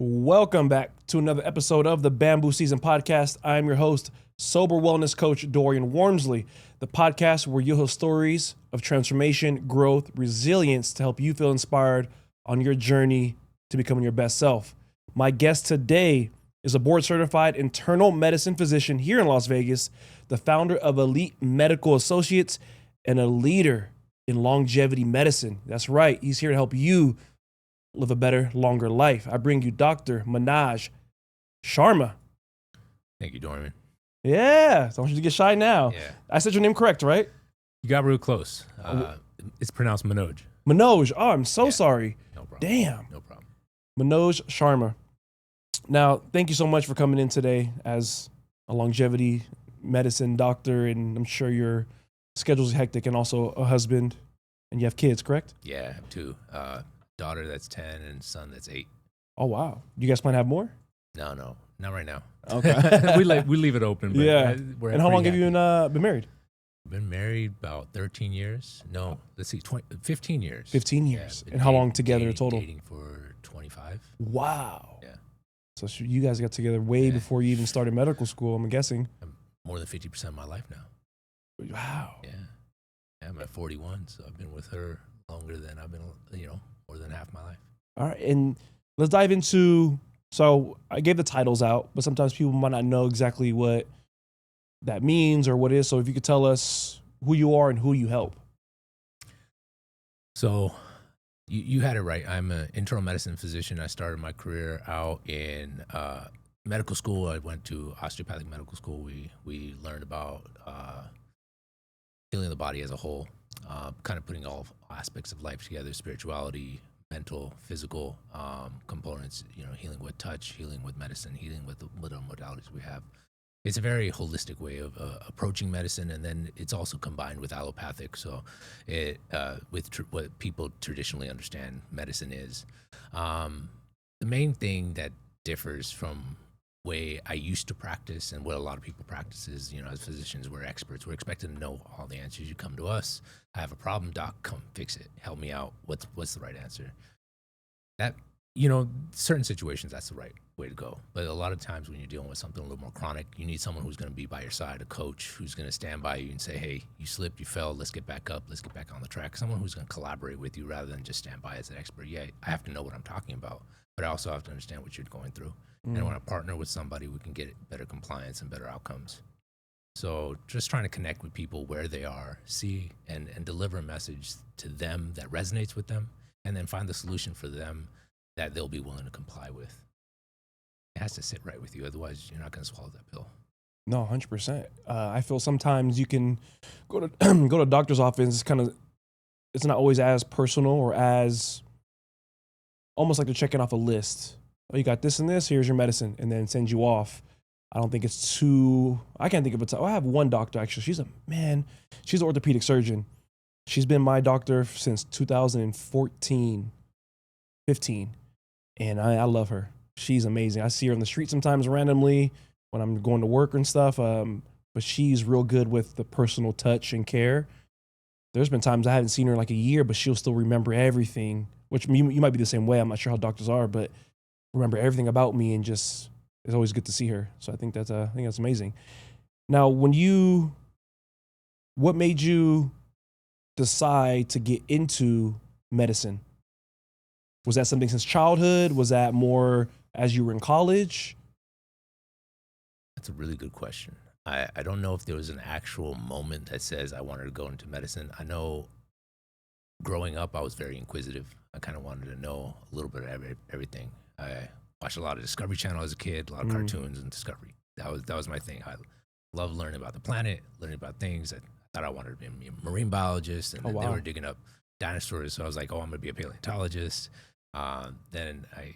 Welcome back to another episode of the Bamboo Season Podcast. I'm your host, sober wellness coach Dorian Warmsley, the podcast where you'll hear stories of transformation, growth, resilience to help you feel inspired on your journey to becoming your best self. My guest today is a board-certified internal medicine physician here in Las Vegas, the founder of Elite Medical Associates, and a leader in longevity medicine. That's right, he's here to help you live a better, longer life. I bring you Dr. Manoj Sharma. Thank you, Dorian. Yeah, don't you get shy now. Yeah. I said your name correct, right? You got real close. It's pronounced Manoj. Manoj. Oh, I'm so sorry. No problem. Damn. No problem. Manoj Sharma. Now, thank you so much for coming in today as a longevity medicine doctor, and I'm sure your schedule's hectic, and also a husband, and you have kids, correct? Yeah, I have two. Daughter that's 10 and son that's 8. Oh, wow. You guys plan to have more? No, not right now. Okay. we leave it open. But Yeah. We're And how long have pretty you happy. been married? Been married about 13 years. No, let's see, 15 years. 15 Yeah, years. been And how long together dating, total? Dating for 25. Wow. Yeah. So you guys got together way before you even started medical school, I'm guessing. More than 50% of my life now. Wow. Yeah. I'm at 41, so I've been with her longer than I've been, more than half my life. All right. And let's dive into, so I gave the titles out, but sometimes people might not know exactly what that means or what it is. So if you could tell us who you are and who you help. So you had it right. I'm an internal medicine physician. I started my career out in medical school. I went to osteopathic medical school. We learned about healing the body as a whole, kind of putting all aspects of life together, spirituality, mental, physical components, healing with touch, healing with medicine, healing with the modalities we have. It's a very holistic way of approaching medicine, and then it's also combined with allopathic. So, what people traditionally understand medicine is. The main thing that differs from way I used to practice and what a lot of people practice is, as physicians, we're experts. We're expected to know all the answers. You come to us, I have a problem, doc, come fix it. Help me out. What's the right answer? That, certain situations, that's the right way to go. But a lot of times when you're dealing with something a little more chronic, you need someone who's going to be by your side, a coach who's going to stand by you and say, hey, you slipped, you fell, let's get back up, let's get back on the track. Someone who's going to collaborate with you rather than just stand by as an expert. Yeah, I have to know what I'm talking about, but I also have to understand what you're going through. And when I partner with somebody, we can get better compliance and better outcomes. So just trying to connect with people where they are, see and deliver a message to them that resonates with them, and then find the solution for them that they'll be willing to comply with. It has to sit right with you. Otherwise, you're not going to swallow that pill. No, 100%. I feel sometimes you can go to go to a doctor's office. It's not always as personal or as almost like they're checking off a list. Oh, you got this and this, here's your medicine, and then send you off. I don't think it's too, I can't think of it. I have one doctor, actually. She's an orthopedic surgeon. She's been my doctor since 2014, 15. And I love her. She's amazing. I see her on the street sometimes randomly when I'm going to work and stuff. But she's real good with the personal touch and care. There's been times I haven't seen her in like a year, but she'll still remember everything, which you might be the same way. I'm not sure how doctors are, but remember everything about me, and just, it's always good to see her. So I think that's amazing. Now, what made you decide to get into medicine? Was that something since childhood? Was that more as you were in college? That's a really good question. I don't know if there was an actual moment that says I wanted to go into medicine. I know growing up, I was very inquisitive. I kind of wanted to know a little bit of everything. I watched a lot of Discovery Channel as a kid, a lot of cartoons and Discovery. That was my thing. I loved learning about the planet, learning about things. I thought I wanted to be a marine biologist, and then they were digging up dinosaurs. So I was like, I'm going to be a paleontologist. Then I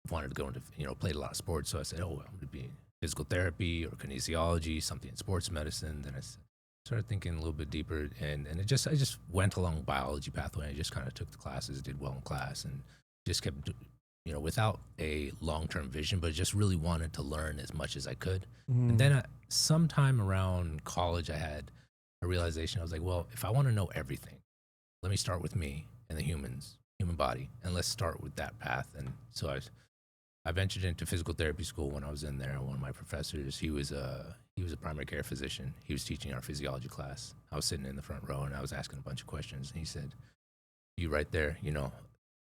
wanted to go into, played a lot of sports. So I said, I'm going to be physical therapy or kinesiology, something in sports medicine. Then I started thinking a little bit deeper, and I just went along biology pathway. I just kind of took the classes, did well in class, and just kept, without a long-term vision, but just really wanted to learn as much as I could. And then sometime around college, I had a realization. I was like, well, if I want to know everything, let me start with me and the human body, and let's start with that path. And so I I ventured into physical therapy school when I was in there. One of my professors, he was a primary care physician. He was teaching our physiology class. I was sitting in the front row and I was asking a bunch of questions. And he said, "You right there,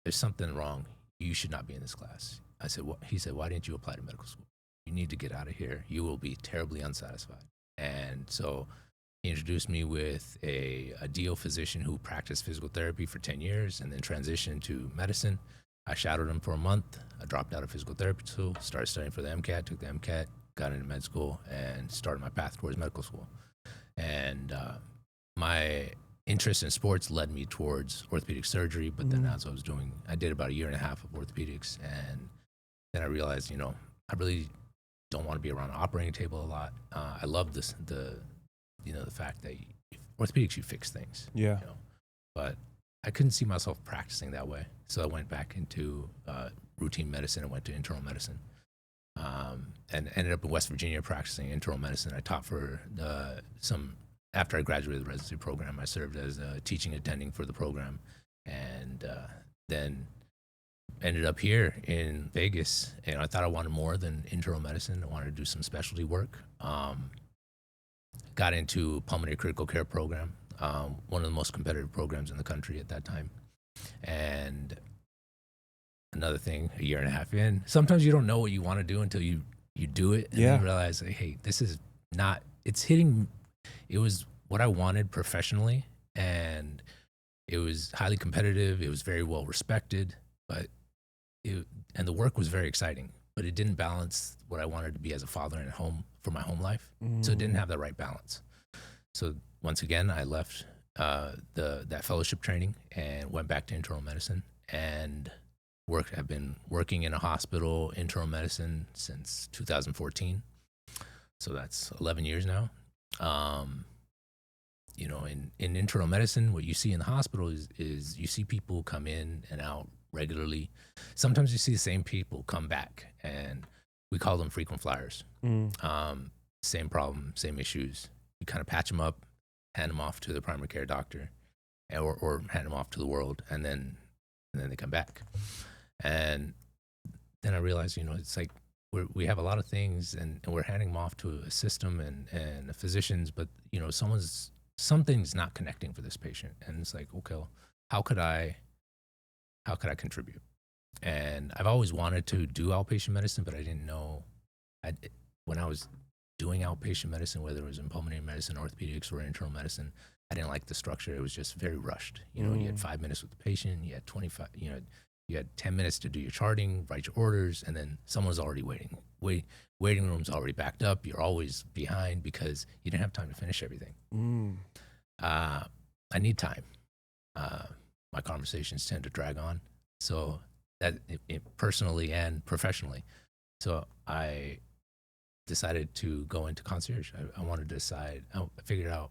there's something wrong. You should not be in this class." I said, "What?" He said, "Why didn't you apply to medical school? You need to get out of here. You will be terribly unsatisfied." And so he introduced me with a DO physician who practiced physical therapy for 10 years and then transitioned to medicine. I shadowed him for a month. I dropped out of physical therapy school, started studying for the MCAT, took the MCAT, got into med school, and started my path towards medical school. And my interest in sports led me towards orthopedic surgery, but then as I did about 1.5 years of orthopedics, and then I realized, I really don't want to be around an operating table a lot. I love the fact that orthopedics, you fix things. Yeah. But I couldn't see myself practicing that way. So I went back into routine medicine and went to internal medicine. And ended up in West Virginia practicing internal medicine. I taught for after I graduated the residency program, I served as a teaching attending for the program. And then ended up here in Vegas. And I thought I wanted more than internal medicine. I wanted to do some specialty work. Got into pulmonary critical care program, one of the most competitive programs in the country at that time. And another thing, 1.5 years in, sometimes you don't know what you want to do until you do it. And then you realize, like, hey, this is not, it was what I wanted professionally. And it was highly competitive. It was very well respected, and the work was very exciting, but it didn't balance what I wanted to be as a father and home for my home life. So it didn't have the right balance. So once again, I left that fellowship training and went back to internal medicine and I've been working in a hospital, internal medicine, since 2014. So that's 11 years now. In internal medicine, what you see in the hospital is you see people come in and out regularly. Sometimes you see the same people come back, and we call them frequent flyers. Same problem, same issues. You kind of patch them up, hand them off to the primary care doctor, or hand them off to the world, and then they come back. And then I realized, it's like we have a lot of things, and we're handing them off to a system and the physicians, but something's not connecting for this patient, and it's like, okay, well, how could I contribute? And I've always wanted to do outpatient medicine, but I didn't know. When I was doing outpatient medicine, whether it was in pulmonary medicine, orthopedics, or internal medicine, I didn't like the structure. It was just very rushed. You had 5 minutes with the patient. You had 25. You had 10 minutes to do your charting, write your orders, and then someone's already waiting. Waiting room's already backed up. You're always behind because you didn't have time to finish everything. I need time. My conversations tend to drag on, so that personally and professionally. So I decided to go into concierge. I wanted to decide. I figured out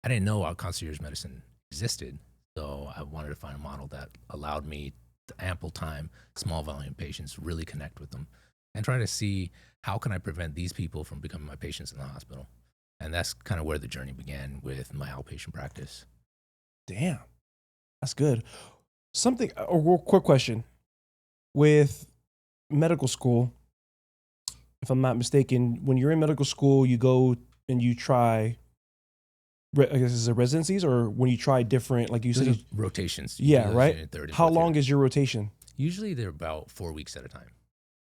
I didn't know how concierge medicine existed, so I wanted to find a model that allowed me ample time, small volume patients, really connect with them, and try to see how can I prevent these people from becoming my patients in the hospital. And that's kind of where the journey began with my outpatient practice. Damn, that's good. A real quick question. With medical school, if I'm not mistaken, when you're in medical school, you go and you try, I guess is it residencies, or when you try different, like you said, rotations. Yeah, right. How long is your rotation? Usually they're about 4 weeks at a time.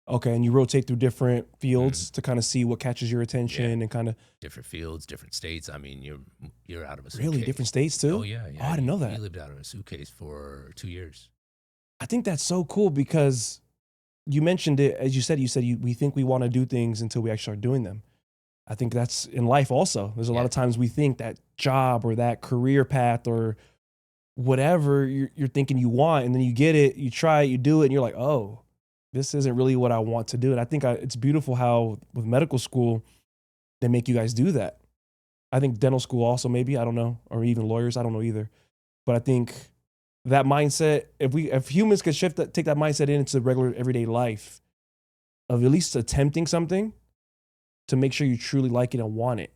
Okay, and you rotate through different fields to kind of see what catches your attention and kind of different fields, different states. I mean, you're out of a suitcase. Really different states too. Oh yeah. Oh, I didn't know that. You lived out of a suitcase for 2 years. I think that's so cool because you mentioned it, as you said, we think we want to do things until we actually start doing them. I think that's in life also. There's a lot of times we think that job or that career path or whatever you're thinking you want, and then you get it, you try it, you do it, and you're like, oh, this isn't really what I want to do. And I think it's beautiful how with medical school, they make you guys do that. I think dental school also maybe, I don't know, or even lawyers, I don't know either. But I think that mindset, if humans could take that mindset into regular everyday life of at least attempting something to make sure you truly like it and want it.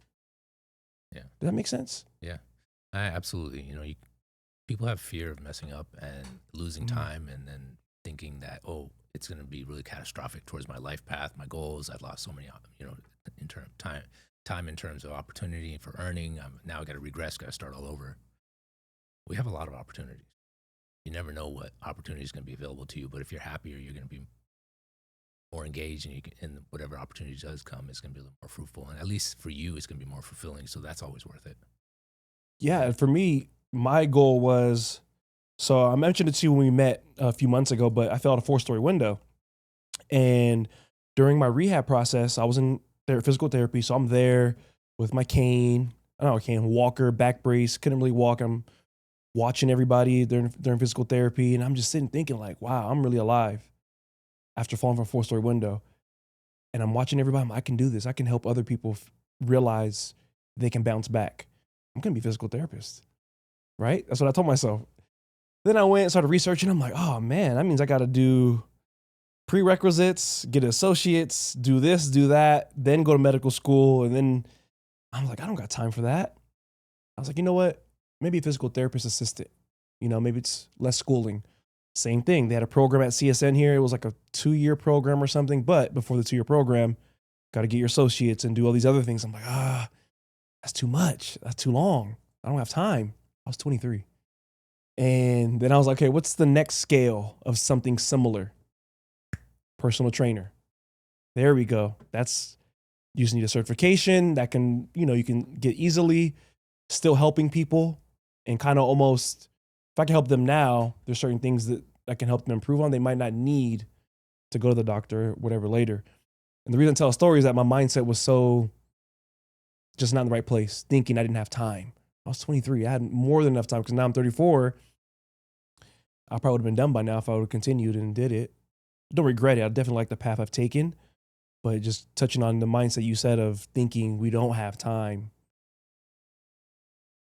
Yeah. Does that make sense? Yeah, absolutely. People have fear of messing up and losing time, and then thinking that, oh, it's going to be really catastrophic towards my life path, my goals. I've lost so many, in term time in terms of opportunity for earning. Now I got to regress, got to start all over. We have a lot of opportunities. You never know what opportunity is going to be available to you, but if you're happier, you're going to be more engaged, and whatever opportunity does come, it's going to be a little more fruitful. And at least for you, it's going to be more fulfilling. So that's always worth it. Yeah, for me, my goal was, so I mentioned it to you when we met a few months ago, but I fell out a 4-story window. And during my rehab process, I was in physical therapy. So I'm there with my cane, I don't know, cane, walker, back brace, couldn't really walk. I'm watching everybody during physical therapy. And I'm just sitting thinking like, wow, I'm really alive after falling from a 4-story window. And I'm watching everybody. I can do this. I can help other people realize they can bounce back. I'm going to be a physical therapist, right? That's what I told myself. Then I went and started researching. I'm like, oh man, that means I got to do prerequisites, get associates, do this, do that, then go to medical school. And then I was like, I don't got time for that. I was like, you know what? Maybe a physical therapist assistant. Maybe it's less schooling. Same thing. They had a program at CSN here. It was like a 2-year program or something. But before the 2-year program, got to get your associates and do all these other things. I'm like, that's too much. That's too long. I don't have time. I was 23. And then I was like, okay, what's the next scale of something similar? Personal trainer. There we go. You just need a certification that can, you can get easily, still helping people, and kind of almost, if I can help them now, there's certain things that I can help them improve on. They might not need to go to the doctor or whatever later. And the reason I tell a story is that my mindset was so just not in the right place, thinking I didn't have time. I was 23. I had more than enough time because now I'm 34. I probably would have been done by now if I would have continued and did it. I don't regret it. I definitely like the path I've taken, but just touching on the mindset you said of thinking we don't have time.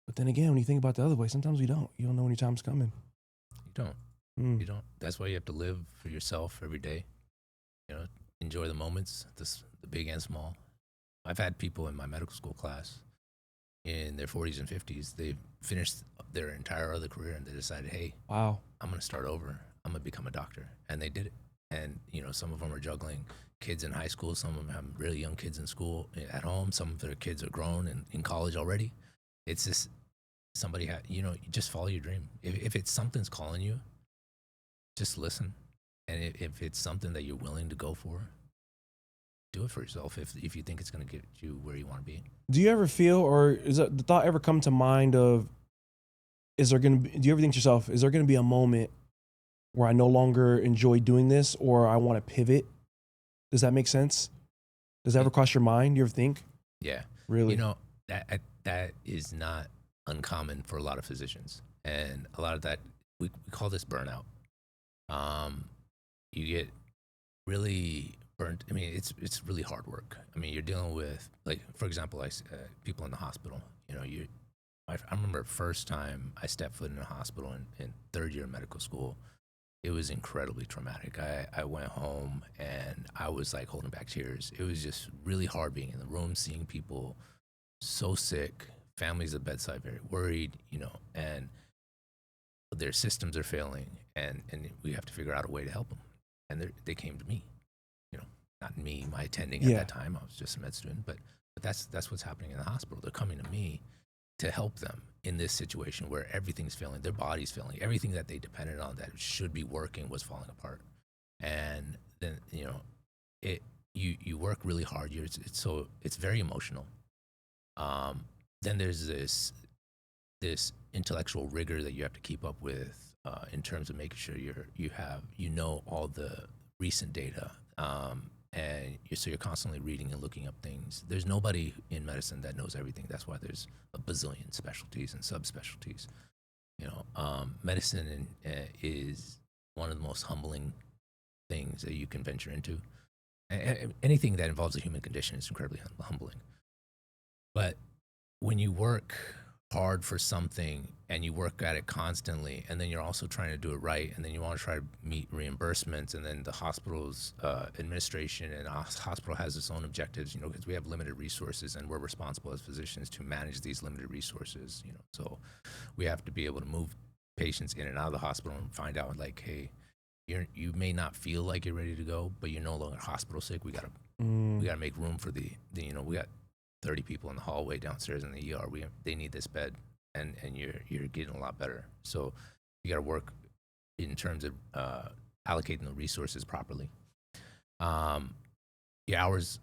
But then again, when you think about the other way, sometimes we don't. You don't know when your time's coming. You don't. You don't. That's why you have to live for yourself every day. Enjoy the moments, the big and small. I've had people in my medical school class in their 40s and 50s. They finished their entire other career and they decided, hey, wow, I'm going to start over. I'm going to become a doctor. And they did it. And, some of them are juggling kids in high school. Some of them have really young kids in school at home. Some of their kids are grown and in college already. It's just somebody, you just follow your dream. If it's something's calling you, just listen. And if it's something that you're willing to go for, do it for yourself if you think it's going to get you where you want to be. Do you ever feel, or is the thought ever come to mind of, do you ever think to yourself, is there going to be a moment where I no longer enjoy doing this or I want to pivot? Does that make sense? Does that ever cross your mind? You ever think? Yeah. Really? That is not uncommon for a lot of physicians. And a lot of that, we call this burnout. You get really burnt. I mean, it's really hard work. I mean, you're dealing with, like, for example, people in the hospital. I remember the first time I stepped foot in a hospital in third year of medical school. It was incredibly traumatic. I went home and I was like holding back tears. It was just really hard being in the room, seeing people so sick, families at bedside very worried, and their systems are failing, and we have to figure out a way to help them. And they came to me, not me, my attending at that time. I was just a med student, but that's what's happening in the hospital. They're coming to me to help them in this situation where everything's failing, their body's failing, everything that they depended on that should be working was falling apart. And then you work really hard. It's very emotional. Then there's this intellectual rigor that you have to keep up with in terms of making sure you know all the recent data, and you're constantly reading and looking up things. There's nobody in medicine that knows everything. That's why there's a bazillion specialties and subspecialties. Medicine is one of the most humbling things that you can venture into. Anything that involves a human condition is incredibly humbling. But when you work hard for something and you work at it constantly, and then you're also trying to do it right, and then you want to try to meet reimbursements, and then the hospital's administration and hospital has its own objectives, because we have limited resources and we're responsible as physicians to manage these limited resources, so we have to be able to move patients in and out of the hospital and find out, like, hey, you may not feel like you're ready to go, but you're no longer hospital sick. We gotta make room for the we got 30 people in the hallway downstairs in the ER. They need this bed, and you're getting a lot better. So you got to work in terms of allocating the resources properly. The hours,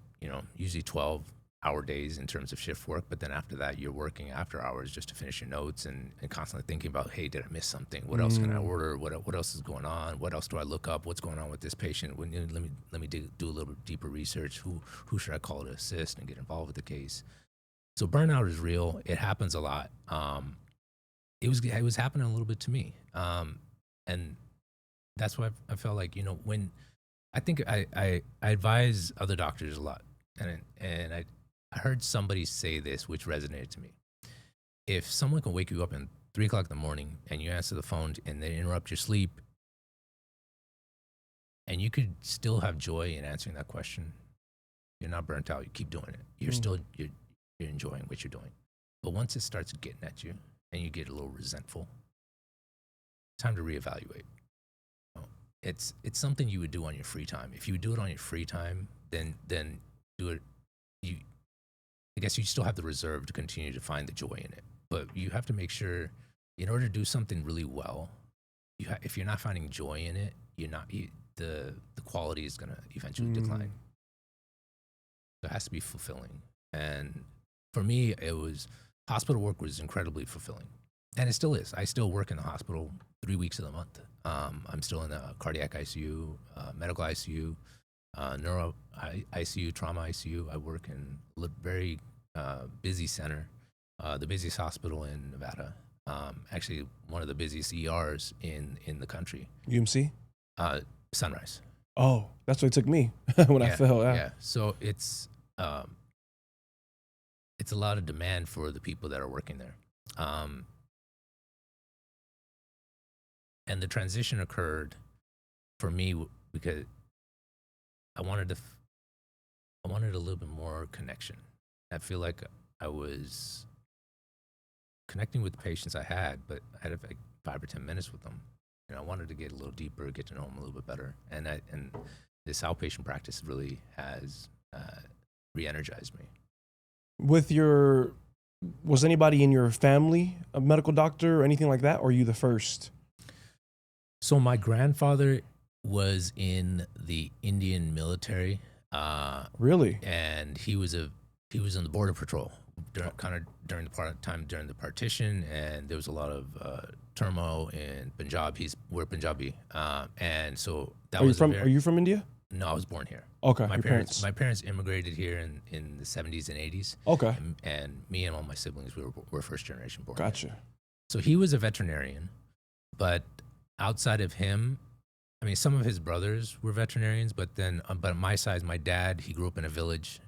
usually 12-hour days in terms of shift work, but then after that, you're working after hours just to finish your notes and constantly thinking about, hey, did I miss something? What else can I order? What else is going on? What else do I look up? What's going on with this patient? Let me do a little deeper research. Who should I call to assist and get involved with the case? So burnout is real. It happens a lot. It was happening a little bit to me, and that's why I felt like when I think I advise other doctors a lot, and I heard somebody say this, which resonated to me. If someone can wake you up at 3 o'clock in the morning and you answer the phone and they interrupt your sleep, and you could still have joy in answering that question, you're not burnt out. You keep doing it. You're still you're enjoying what you're doing. But once it starts getting at you and you get a little resentful, time to reevaluate. It's something you would do on your free time. If you do it on your free time, then do it. I guess you still have the reserve to continue to find the joy in it. But you have to make sure, in order to do something really well, if you're not finding joy in it, the quality is going to eventually decline. So it has to be fulfilling. And for me, hospital work was incredibly fulfilling. And it still is. I still work in the hospital 3 weeks of the month. I'm still in the cardiac ICU, medical ICU, neuro ICU, trauma ICU. I work in a very busy center, the busiest hospital in Nevada. Actually, one of the busiest ERs in the country. UMC? Sunrise. Oh, that's what it took me when I fell. Yeah. So it's a lot of demand for the people that are working there. And the transition occurred for me because I wanted a little bit more connection. I feel like I was connecting with the patients I had, but I had like 5 or 10 minutes with them. I wanted to get a little deeper, get to know them a little bit better. And this outpatient practice really has re-energized me. Was anybody in your family a medical doctor or anything like that, or are you the first? So my grandfather was in the Indian military. Really? And he was in the border patrol during the partition, and there was a lot of turmoil in Punjab. We're Punjabi, and so that was. Are you from India? No, I was born here. Okay. My parents immigrated here in the 70s and 80s. Okay. And me and all my siblings were first generation born. Gotcha. Here. So he was a veterinarian, but outside of him, I mean, some of his brothers were veterinarians, but my side, my dad, he grew up in a village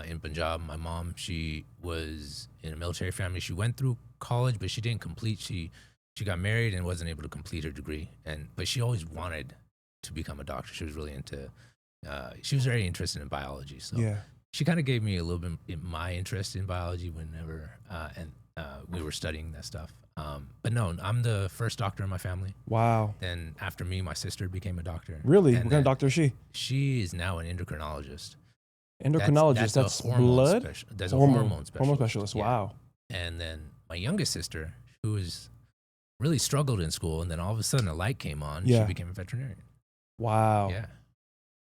in Punjab. My mom, she was in a military family. She went through college, but she didn't complete. She got married and wasn't able to complete her degree. But she always wanted to become a doctor. She was really she was very interested in biology. So she kind of gave me a little bit in my interest in biology whenever, we were studying that stuff. But no, I'm the first doctor in my family. Wow. Then after me, my sister became a doctor. Really? What kind of doctor is she? She is now an endocrinologist. Endocrinologist, that's blood? There's a hormone specialist. Hormone specialist, yeah. Wow. And then my youngest sister, who really struggled in school, and then all of a sudden a light came on, she became a veterinarian. Wow. Yeah.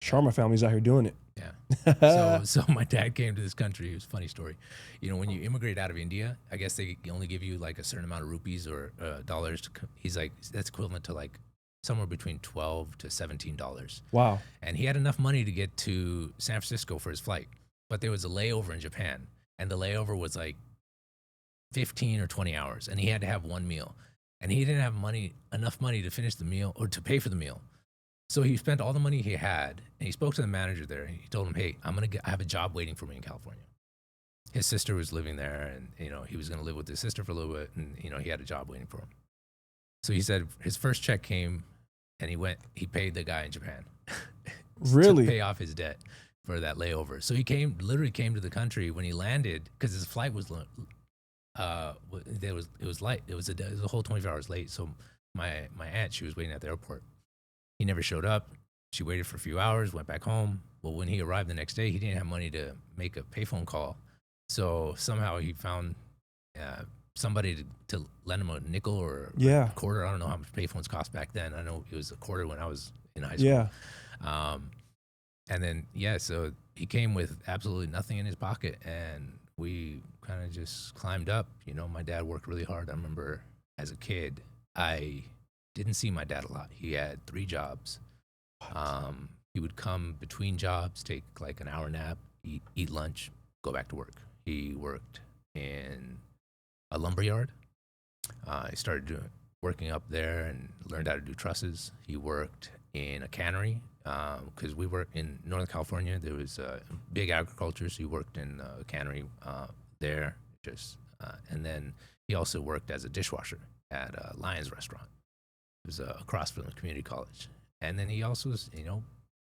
Sharma family's out here doing it. Yeah. So my dad came to this country. It was a funny story. When you immigrate out of India, I guess they only give you like a certain amount of rupees or dollars. He's like, that's equivalent to like somewhere between $12 to $17. Wow. And he had enough money to get to San Francisco for his flight. But there was a layover in Japan. And the layover was like 15 or 20 hours. And he had to have one meal. And he didn't have enough money to finish the meal or to pay for the meal. So he spent all the money he had, and he spoke to the manager there. And he told him, "Hey, I have a job waiting for me in California." His sister was living there, and he was going to live with his sister for a little bit, and he had a job waiting for him. So he said his first check came, and he paid the guy in Japan, really, to pay off his debt for that layover. So he literally came to the country when he landed because his flight was it was late. It was a whole 24 hours late. So my aunt, she was waiting at the airport. He never showed up. She waited for a few hours, went back home. Well, when he arrived the next day, he didn't have money to make a payphone call. So somehow he found somebody to lend him a nickel or a quarter. I don't know how much payphones cost back then. I know it was a quarter when I was in high school. Yeah. And then, so he came with absolutely nothing in his pocket, and we kind of just climbed up. You know, my dad worked really hard. I remember as a kid, I didn't see my dad a lot. He had 3 jobs. He would come between jobs, take like an hour nap, eat lunch, go back to work. He worked in a lumber yard. He started working up there and learned how to do trusses. He worked in a cannery because we were in Northern California. There was big agriculture, so he worked in a cannery there. And then he also worked as a dishwasher at a Lions restaurant. It was across from the community college. And then he also was,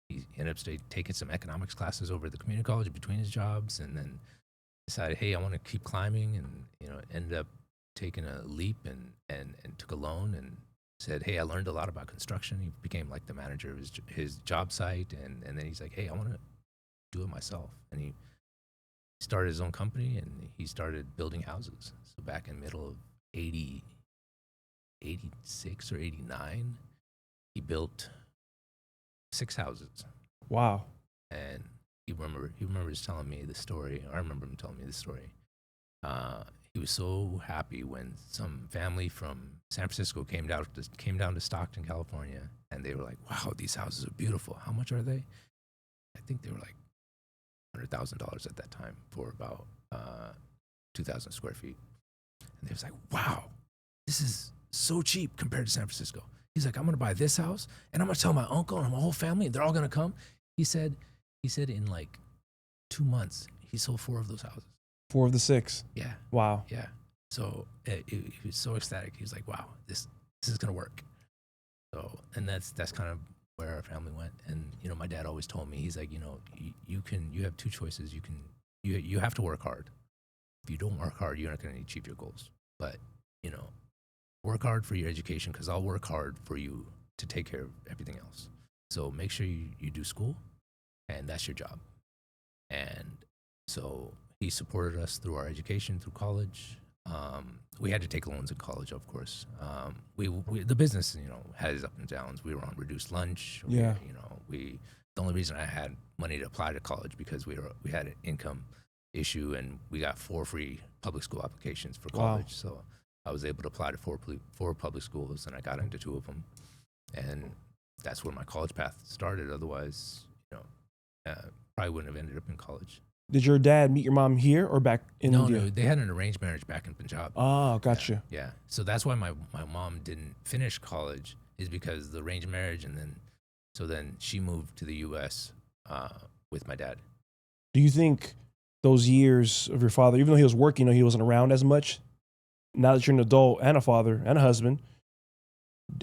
he ended up taking some economics classes over at the community college between his jobs, and then decided, hey, I want to keep climbing, and ended up taking a leap and took a loan and said, hey, I learned a lot about construction. He became like the manager of his job site, and then he's like, hey, I want to do it myself. And he started his own company, and he started building houses. So back in the middle of 86 or 89, he built 6 houses. Wow. And he remembers telling me the story. I remember him telling me the story. He was so happy when some family from San Francisco came down to Stockton, California, and they were like, wow, these houses are beautiful. How much are they? I think they were like $100,000 at that time for about 2,000 square feet. And they was like, wow, this is so cheap compared to San Francisco. He's like, I'm gonna buy this house, and I'm gonna tell my uncle and my whole family, and they're all gonna come. He said in like 2 months, he sold 4 of those houses. 4 of the 6. Yeah. Wow. Yeah. So he was so ecstatic. He was like, wow, this is gonna work. So, and that's kind of where our family went. And my dad always told me, he's like, you have 2 choices. You have to work hard. If you don't work hard, you're not gonna achieve your goals. But work hard for your education, because I'll work hard for you to take care of everything else. So make sure you do school, and that's your job. And so he supported us through our education, through college. We had to take loans in college, of course. The business, has up and downs. We were on reduced lunch. Yeah. The only reason I had money to apply to college because we had an income issue, and we got 4 free public school applications for college. Wow. So I was able to apply to 4 public schools, and I got into 2 of them. And that's where my college path started. Otherwise, probably wouldn't have ended up in college. Did your dad meet your mom here or back in India? No, they had an arranged marriage back in Punjab. Oh, gotcha. Yeah. So that's why my mom didn't finish college, is because the arranged marriage, and then she moved to the U.S. With my dad. Do you think those years of your father, even though he was working, he wasn't around as much, now that you're an adult and a father and a husband,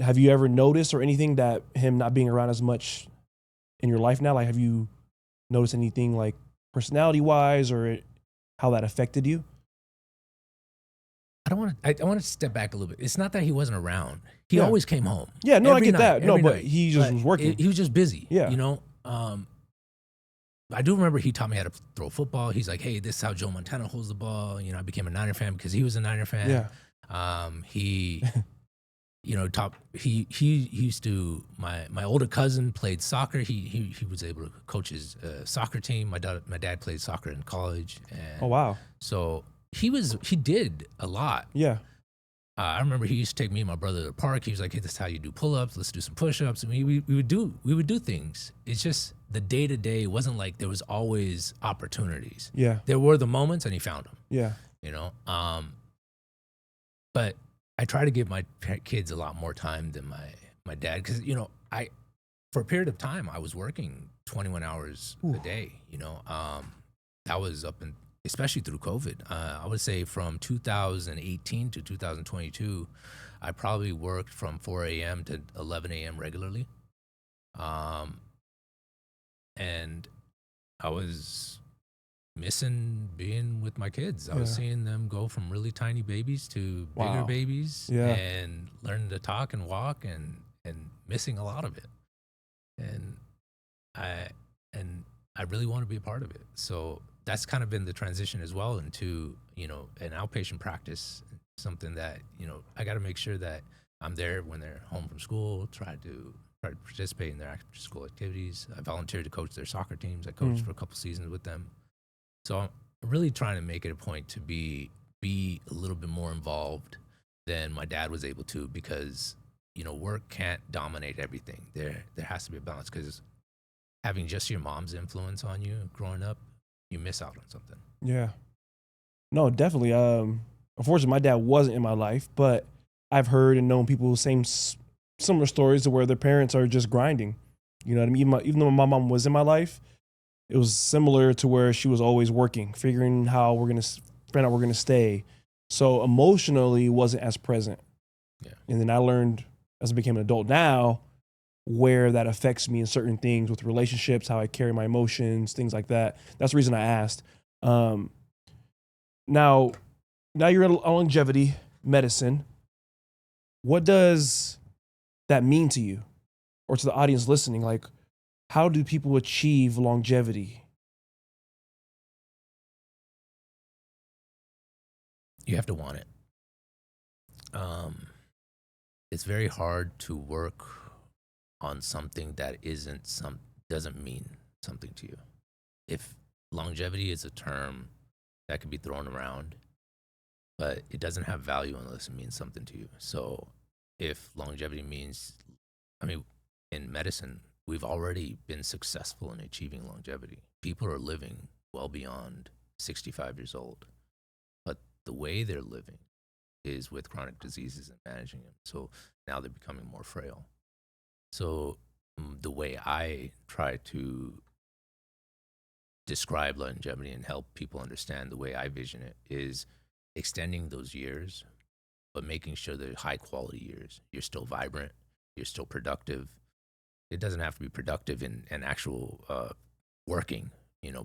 have you ever noticed or anything that him not being around as much in your life now? Like, have you noticed anything like personality-wise or how that affected you? I want to step back a little bit. It's not that he wasn't around. He always came home. Yeah, no, I get night, that. No, but night. he just was working. He was just busy. Yeah. I do remember he taught me how to throw football. He's like, hey, this is how Joe Montana holds the ball. I became a Niner fan because he was a Niner fan. Yeah. He used to, my older cousin played soccer. He was able to coach his soccer team. My dad played soccer in college. And oh, wow. So he did a lot. Yeah. I remember he used to take me and my brother to the park. He was like, hey, this is how you do pull-ups. Let's do some push-ups. I mean, we would do things. It's just the day-to-day wasn't like there was always opportunities. Yeah. There were the moments, and he found them. Yeah. But I try to give my kids a lot more time than my dad, because for a period of time I was working 21 hours a day. That was especially through COVID. I would say from 2018 to 2022, I probably worked from 4 a.m. to 11 a.m. regularly. And I was missing being with my kids. I was seeing them go from really tiny babies to bigger babies, and learning to talk and walk, and missing a lot of it. and I and I really want to be a part of it. So that's kind of been the transition as well into, an outpatient practice, something that, I got to make sure that I'm there when they're home from school, try to participate in their after school activities. I volunteered to coach their soccer teams. I coached for a couple seasons with them. So I'm really trying to make it a point to be a little bit more involved than my dad was able to, because work can't dominate everything. There has to be a balance, because having just your mom's influence on you growing up, you miss out on something. Yeah. No, definitely. Unfortunately, my dad wasn't in my life, but I've heard and known people similar stories to where their parents are just grinding. You know what I mean? Even though my mom was in my life, it was similar to where she was always working, figuring how we're gonna stay. So emotionally, wasn't as present. Yeah. And then I learned as I became an adult now where that affects me in certain things with relationships, how I carry my emotions, things like that. That's the reason I asked. Now you're in longevity medicine. What does that mean to you or to the audience listening? Like, how do people achieve longevity? You have to want it. It's very hard to work on something that doesn't mean something to you. If longevity is a term that can be thrown around, but it doesn't have value unless it means something to you. So if longevity means, in medicine, we've already been successful in achieving longevity. People are living well beyond 65 years old, but the way they're living is with chronic diseases and managing them. So now they're becoming more frail. So the way I try to describe longevity and help people understand the way I vision it is extending those years, but making sure they're high quality years. You're still vibrant, you're still productive. It doesn't have to be productive in an actual working,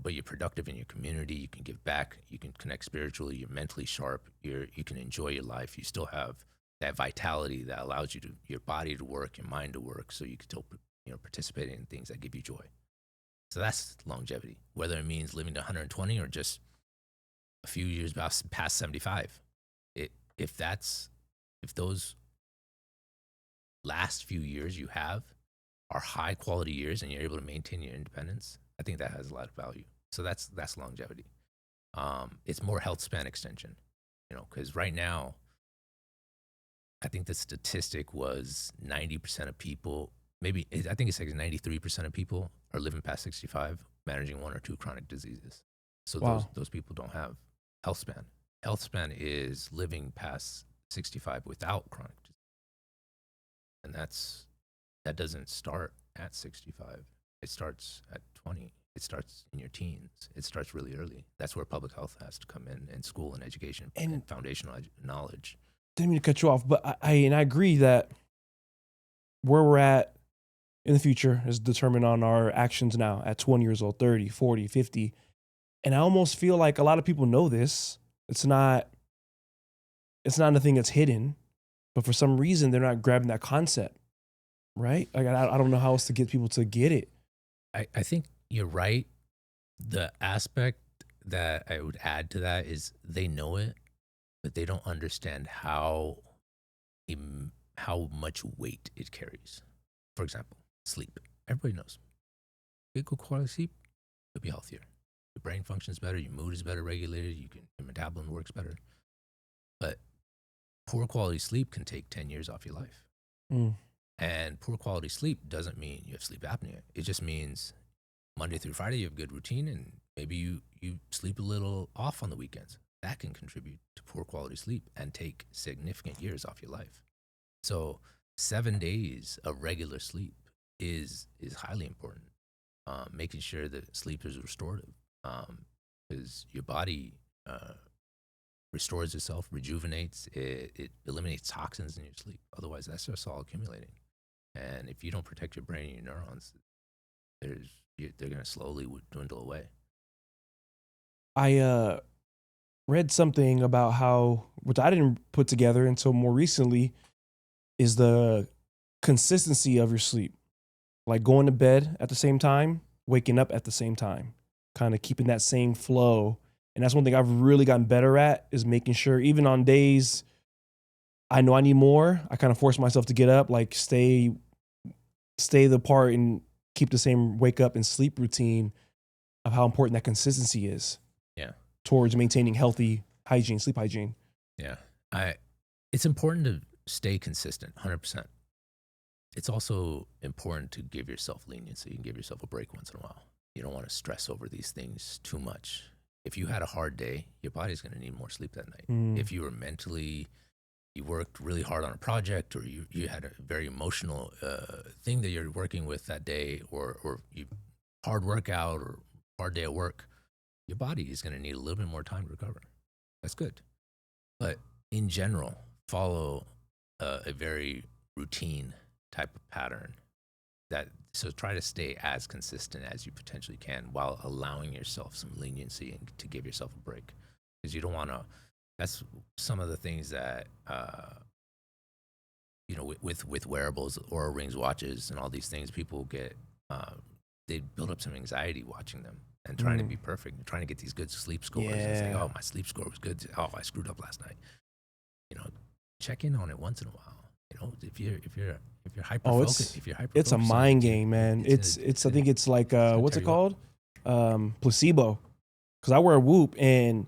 but you're productive in your community. You can give back, you can connect spiritually, you're mentally sharp, you can enjoy your life. You still have that vitality that allows your body to work, your mind to work, so you can still participate in things that give you joy. So that's longevity, whether it means living to 120 or just a few years past 75. If those last few years you have are high quality years and you're able to maintain your independence, I think that has a lot of value. So that's longevity. It's more health span extension, because right now, I think the statistic was 90% of people, I think it's like 93% of people are living past 65, managing one or two chronic diseases. So Wow. those people don't have health span. Health span is living past 65 without chronic disease. And that doesn't start at 65. It starts at 20. It starts in your teens. It starts really early. That's where public health has to come in school and education and foundational knowledge. Didn't mean to cut you off, but I agree that where we're at in the future is determined on our actions now at 20 years old, 30, 40, 50. And I almost feel like a lot of people know this. It's not anything that's hidden, but for some reason they're not grabbing that concept, right? Like I don't know how else to get people to get it. I think you're right. The aspect that I would add to that is they know it, but they don't understand how much weight it carries. For example, sleep. Everybody knows. Get good quality sleep, you'll be healthier. Your brain functions better, your mood is better regulated, your metabolism works better. But poor quality sleep can take 10 years off your life. And poor quality sleep doesn't mean you have sleep apnea. It just means Monday through Friday you have good routine, and maybe you sleep a little off on the weekends. That can contribute to poor quality sleep and take significant years off your life. So 7 days of regular sleep is highly important. Making sure that sleep is restorative, because your body restores itself, rejuvenates, it eliminates toxins in your sleep. Otherwise, that's just all accumulating. And if you don't protect your brain and your neurons, they're going to slowly dwindle away. I read something about how, which I didn't put together until more recently, is the consistency of your sleep. like going to bed at the same time, waking up at the same time, kind of keeping that same flow. And that's one thing I've really gotten better at, is making sure even on days I know I need more, I kind of force myself to get up, like stay the part and keep the same wake up and sleep routine of how important that consistency is. Yeah. Towards maintaining healthy hygiene, sleep hygiene. Yeah. It's important to stay consistent, 100%. It's also important to give yourself leniency and give yourself a break once in a while. You don't want to stress over these things too much. If you had a hard day, your body's going to need more sleep that night. If you were you worked really hard on a project, or you had a very emotional thing that you're working with that day, or you hard workout or hard day at work, your body is going to need a little bit more time to recover. That's good. But in general, follow a very routine type of pattern. So try to stay as consistent as you potentially can, while allowing yourself some leniency and to give yourself a break, because you don't want to. That's some of the things that with wearables, Oura Rings, watches, and all these things, people get they build up some anxiety watching them and trying to be perfect, and trying to get these good sleep scores. Yeah. It's like, oh, my sleep score was good. Oh, I screwed up last night. Check in on it once in a while. If you're hyper focused, it's a mind game, man. I think it's like what's it called? Placebo. Because I wear a Whoop, and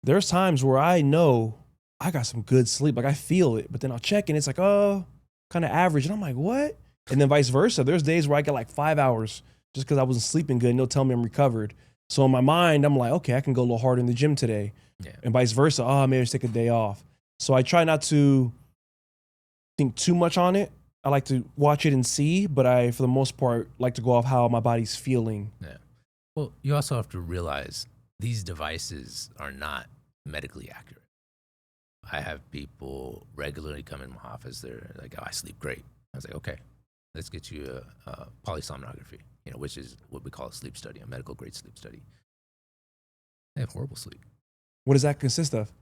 there's times where I know I got some good sleep, like I feel it, but then I'll check and it's like, oh, kind of average, and I'm like, what? And then vice versa. There's days where I get like 5 hours just because I wasn't sleeping good, and they'll tell me I'm recovered. So in my mind, I'm like, okay, I can go a little harder in the gym today. Yeah. And vice versa. Oh, maybe I should take a day off. So I try not to think too much on it. I like to watch it and see, but I, for the most part, like to go off how my body's feeling. Yeah. Well, you also have to realize these devices are not medically accurate. I have people regularly come in my office. They're like, oh, I sleep great. I was like, okay, let's get you a polysomnography, which is what we call a sleep study, a medical grade sleep study. They have horrible sleep. What does that consist of?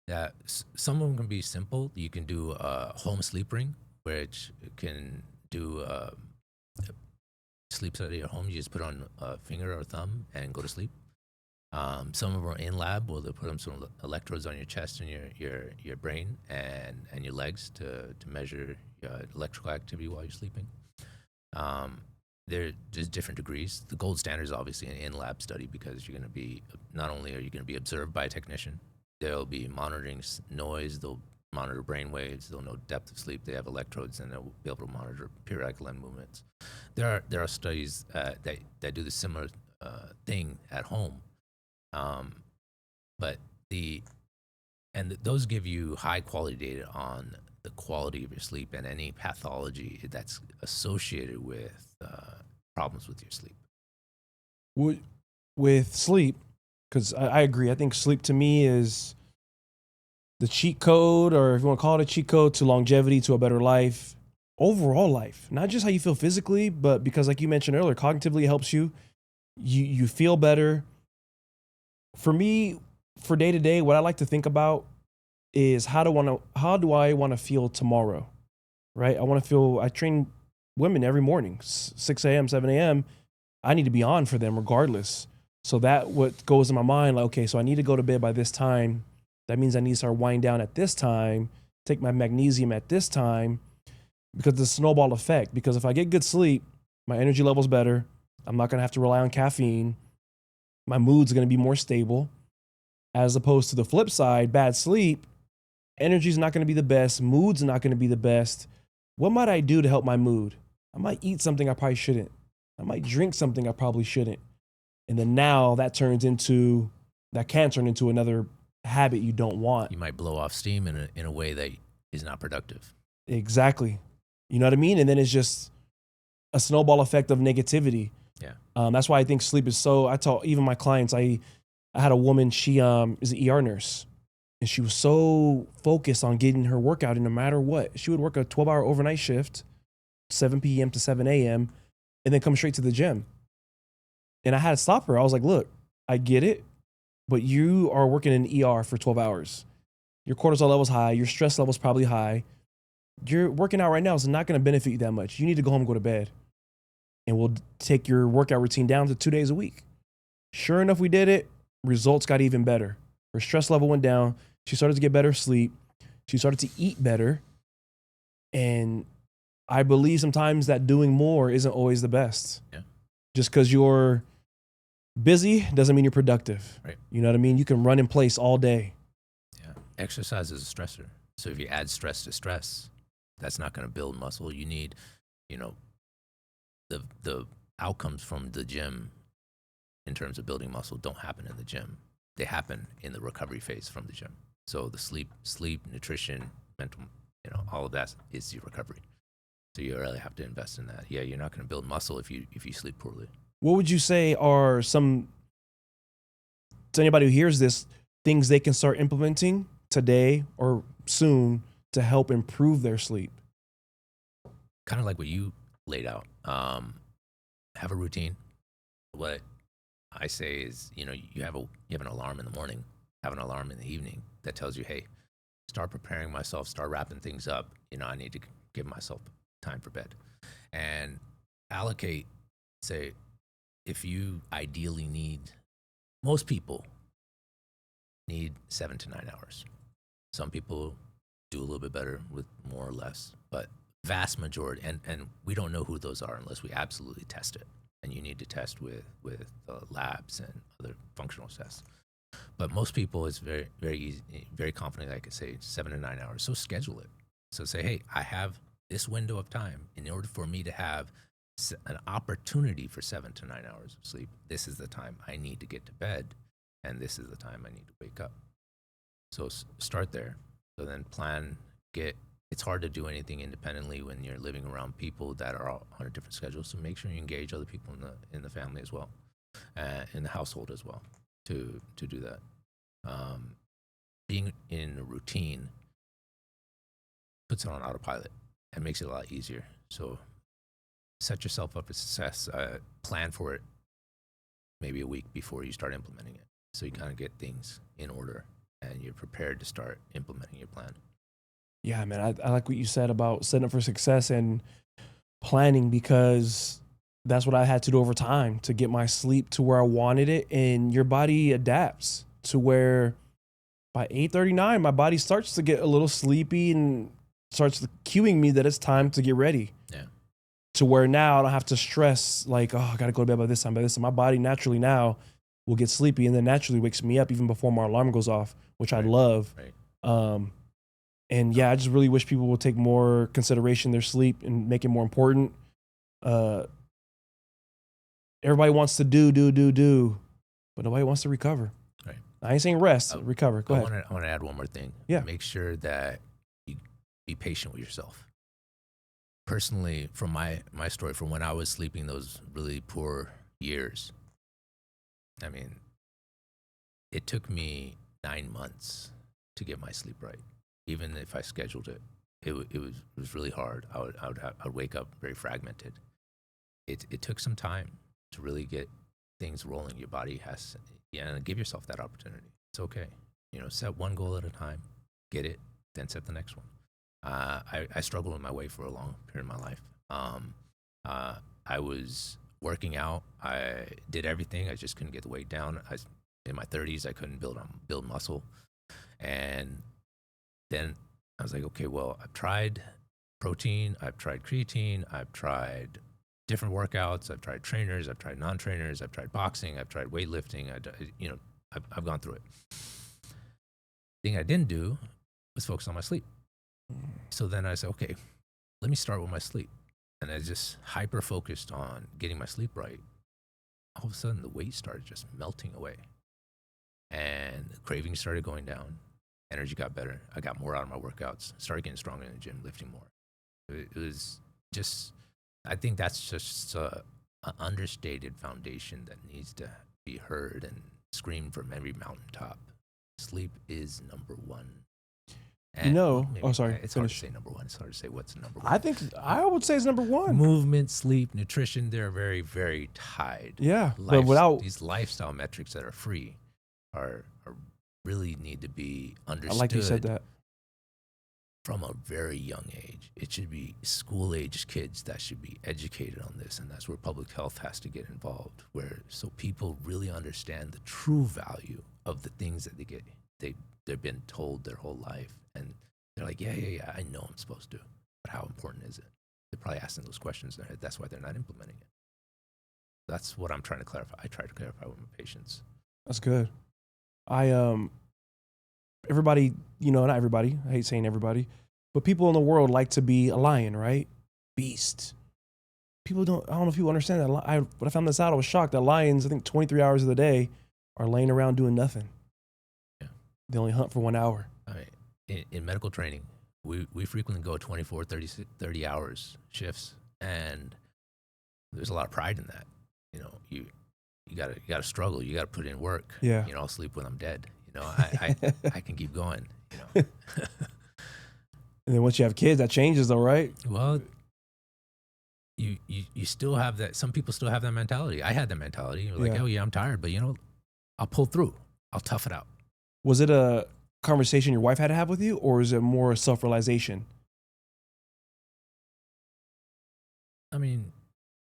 Yeah, some of them can be simple. You can do a home sleep ring, which can do a sleep study at home. You just put on a finger or a thumb and go to sleep. Some of them are in lab, where they put some electrodes on your chest and your brain and your legs to measure electrical activity while you're sleeping. They're just different degrees. The gold standard is obviously an in-lab study, because you're going to be, not only are you going to be observed by a technician, they'll be monitoring noise, they'll monitor brain waves, they'll know depth of sleep, they have electrodes, and they'll be able to monitor periodic limb movements. There are studies that do the similar thing at home, but those give you high quality data on the quality of your sleep and any pathology that's associated with problems with your sleep. With sleep, because I agree. I think sleep to me is the cheat code, or if you want to call it a cheat code, to longevity, to a better life, overall life. Not just how you feel physically, but because, like you mentioned earlier, cognitively it helps you. You feel better. For me, for day to day, what I like to think about is how do I want to feel tomorrow, right? I train women every morning, 6 a.m., 7 a.m. I need to be on for them regardless. So that what goes in my mind, like, okay, so I need to go to bed by this time. That means I need to start winding down at this time, take my magnesium at this time, because the snowball effect. Because if I get good sleep, my energy level's better. I'm not going to have to rely on caffeine. My mood's going to be more stable. As opposed to the flip side, bad sleep, energy's not going to be the best, mood's not going to be the best. What might I do to help my mood? I might eat something I probably shouldn't. I might drink something I probably shouldn't. And then now that can turn into another habit you don't want. You might blow off steam in a way that is not productive. Exactly. You know what I mean? And then it's just a snowball effect of negativity. Yeah. That's why I think sleep is so, I tell even my clients, I had a woman, she is an ER nurse, and she was so focused on getting her workout in no matter what. She would work a 12-hour overnight shift, 7 p.m. to 7 a.m., and then come straight to the gym. And I had to stop her. I was like, look, I get it, but you are working in ER for 12 hours. Your cortisol level's high. Your stress level's probably high. You're working out right now is not going to benefit you that much. You need to go home and go to bed. And we'll take your workout routine down to 2 days a week. Sure enough, we did it. Results got even better. Her stress level went down. She started to get better sleep. She started to eat better. And I believe sometimes that doing more isn't always the best. Yeah. Just because you're busy doesn't mean you're productive. Right. You know what I mean? You can run in place all day. Yeah. Exercise is a stressor. So if you add stress to stress, that's not going to build muscle. You need, the outcomes from the gym in terms of building muscle don't happen in the gym. They happen in the recovery phase from the gym. So the sleep, nutrition, mental, all of that is your recovery. So you really have to invest in that. Yeah, you're not going to build muscle if you sleep poorly. What would you say are to anybody who hears this, things they can start implementing today or soon to help improve their sleep? Kind of like what you laid out. Have a routine. What I say is, you have an alarm in the morning, have an alarm in the evening that tells you, hey, start preparing myself, start wrapping things up. I need to give myself time for bed. And allocate, say, if you ideally most people need 7 to 9 hours. Some people do a little bit better with more or less, but vast majority, and we don't know who those are unless we absolutely test it. And you need to test with labs and other functional tests. But most people, it's very, very easy, very confident, I could say 7 to 9 hours. So schedule it. So say, hey, I have this window of time. In order for me to have an opportunity for 7 to 9 hours of sleep, this is the time I need to get to bed, and this is the time I need to wake up. So start there. So then plan, it's hard to do anything independently when you're living around people that are all on a different schedule. So make sure you engage other people in the family as well, in the household as well, to do that. Being in a routine puts it on autopilot and makes it a lot easier. So set yourself up for success. Plan for it maybe a week before you start implementing it, so you kind of get things in order and you're prepared to start implementing your plan. Yeah, man, I like what you said about setting up for success and planning, because that's what I had to do over time to get my sleep to where I wanted it. And your body adapts to where by 8:39, my body starts to get a little sleepy and starts cueing me that it's time to get ready. Yeah. To where now I don't have to stress like, oh, I got to go to bed by this time, My body naturally now will get sleepy and then naturally wakes me up even before my alarm goes off, which I love. Right. And yeah, I just really wish people would take more consideration their sleep and make it more important. Everybody wants to do, but nobody wants to recover. Right. I ain't saying rest, recover. Go ahead. I want to add one more thing. Yeah. Make sure that you be patient with yourself. Personally, from my story, from when I was sleeping those really poor years, I mean, it took me 9 months to get my sleep right. Even if I scheduled it, it was really hard. I would wake up very fragmented. It took some time to really get things rolling. Your body has, and give yourself that opportunity. It's okay. Set one goal at a time, get it, then set the next one. I struggled with my weight for a long period of my life. I was working out. I did everything. I just couldn't get the weight down. In my 30s, I couldn't build muscle. And then I was like, okay, well, I've tried protein, I've tried creatine, I've tried different workouts, I've tried trainers, I've tried non-trainers, I've tried boxing, I've tried weightlifting. I've gone through it. The thing I didn't do was focus on my sleep. So then I said, okay, let me start with my sleep. And I just hyper-focused on getting my sleep right. All of a sudden, the weight started just melting away. And the cravings started going down. Energy got better. I got more out of my workouts. Started getting stronger in the gym, lifting more. It was just, I think that's just an understated foundation that needs to be heard and screamed from every mountaintop. Sleep is number one. And sorry. It's hard to say number one. It's hard to say what's number one. I would say it's number one. Movement, sleep, nutrition, they're very, very tied. Yeah. But without these lifestyle metrics that are free are really need to be understood. I like you said that. from a very young age. It should be school-age kids that should be educated on this, and that's where public health has to get involved, where so people really understand the true value of the things that they've been told their whole life, and they're like, yeah, I know I'm supposed to, but how important is it? They're probably asking those questions in their head. That's why they're not implementing it. That's what I'm trying to clarify. I try to clarify with my patients. That's good. Everybody, not everybody, I hate saying everybody, but people in the world like to be a lion, right? Beast. I don't know if people understand that. When I found this out, I was shocked that lions, I think 23 hours of the day, are laying around doing nothing. Yeah. They only hunt for 1 hour. All right. In medical training, we frequently go 24, 30 hours shifts, and there's a lot of pride in that. You gotta struggle. You gotta put in work. Yeah. I'll sleep when I'm dead. I can keep going. And then once you have kids, that changes though, right? Well, you still have that. Some people still have that mentality. I had that mentality. You're like, Yeah. oh yeah, I'm tired, but I'll pull through. I'll tough it out. Was it a conversation your wife had to have with you, or is it more self-realization? I mean,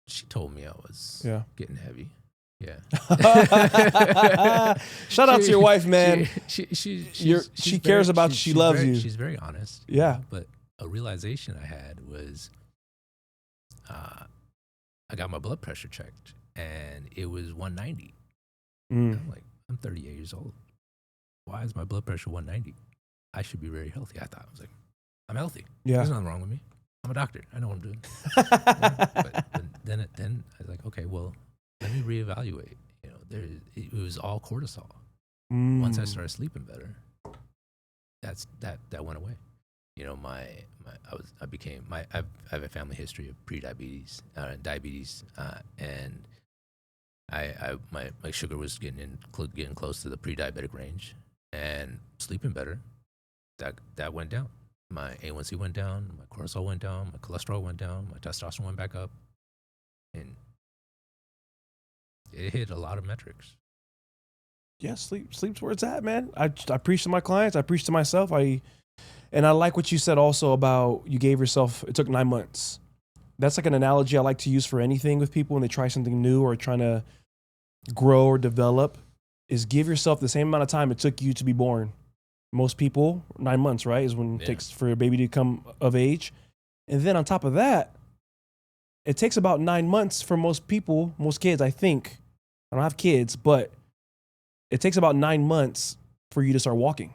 she told me I was getting heavy. Yeah. Shout out to your wife, man. She cares about you. She loves you. She's very honest. Yeah. But a realization I had was I got my blood pressure checked, and it was 190. I'm like, I'm 38 years old. Why is my blood pressure 190? I should be very healthy. I thought. I was like, I'm healthy. Yeah. There's nothing wrong with me. I'm a doctor. I know what I'm doing. But then I was like, okay, well, let me reevaluate. It was all cortisol. Once I started sleeping better, that went away. I have a family history of pre-diabetes, diabetes, and my sugar was getting close to the pre-diabetic range, and sleeping better, that went down. My A1C went down, my cortisol went down, my cholesterol went down, my testosterone went back up, and it hit a lot of metrics. Yeah, sleep's where it's at, man. I preach to my clients. I preach to myself. And I like what you said also about you gave yourself, it took 9 months. That's like an analogy I like to use for anything with people when they try something new or trying to grow or develop, is give yourself the same amount of time it took you to be born. Most people, 9 months, right, is when it takes for a baby to come of age. And then on top of that, it takes about 9 months for most people, most kids, I think. I don't have kids, but it takes about 9 months for you to start walking.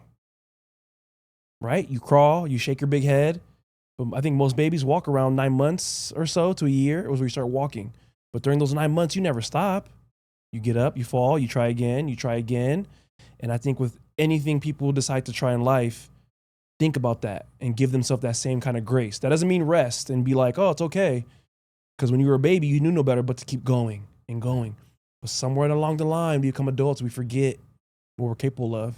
Right? You crawl, you shake your big head. But I think most babies walk around 9 months or so to a year. It was where you start walking. But during those 9 months, you never stop. You get up, you fall, you try again. And I think with anything people decide to try in life, think about that and give themselves that same kind of grace. That doesn't mean rest and be like, oh, it's okay. Because when you were a baby, you knew no better but to keep going and going. But somewhere along the line, we become adults, we forget what we're capable of.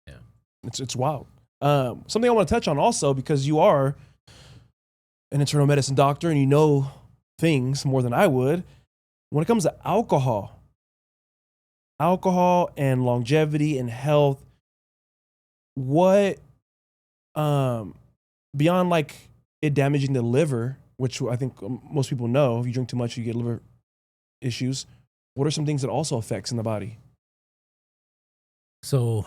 Yeah. It's wild. Something I want to touch on also, because you are an internal medicine doctor and you know things more than I would. When it comes to alcohol and longevity and health, what, beyond like it damaging the liver, which I think most people know, if you drink too much, you get liver issues. What are some things that also affects in the body? So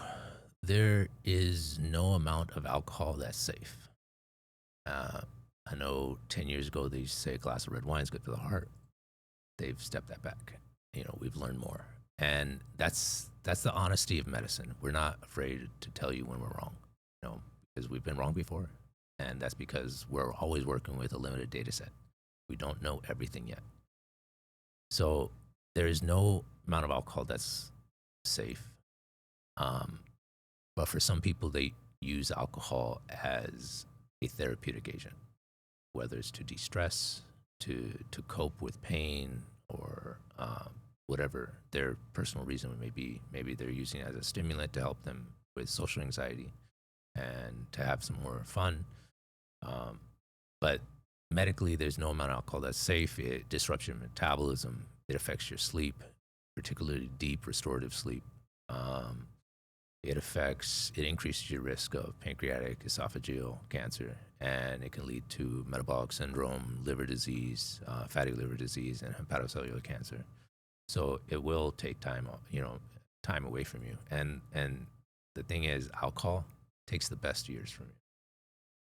there is no amount of alcohol that's safe. I know 10 years ago, they used to say a glass of red wine is good for the heart. They've stepped that back. We've learned more. And that's the honesty of medicine. We're not afraid to tell you when we're wrong, because we've been wrong before. And that's because we're always working with a limited data set. We don't know everything yet. So there is no amount of alcohol that's safe. But for some people, they use alcohol as a therapeutic agent, whether it's to de-stress, to cope with pain, or whatever their personal reason may be. Maybe they're using it as a stimulant to help them with social anxiety and to have some more fun. But medically, there's no amount of alcohol that's safe. It disrupts your metabolism. It affects your sleep, particularly deep restorative sleep. It increases your risk of pancreatic, esophageal cancer, and it can lead to metabolic syndrome, liver disease, fatty liver disease, and hepatocellular cancer. So it will take time, time away from you. And the thing is, alcohol takes the best years from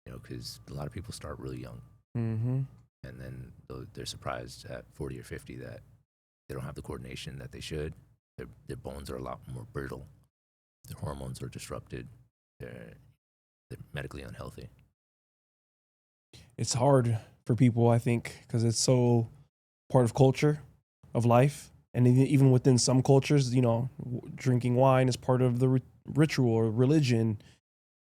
you, because a lot of people start really young, Mm-hmm. and then they're surprised at 40 or 50 that they don't have the coordination that they should. Their bones are a lot more brittle. Their hormones are disrupted. They're medically unhealthy. It's hard for people, I think, because it's so part of culture, of life. And even within some cultures, drinking wine is part of the ritual or religion.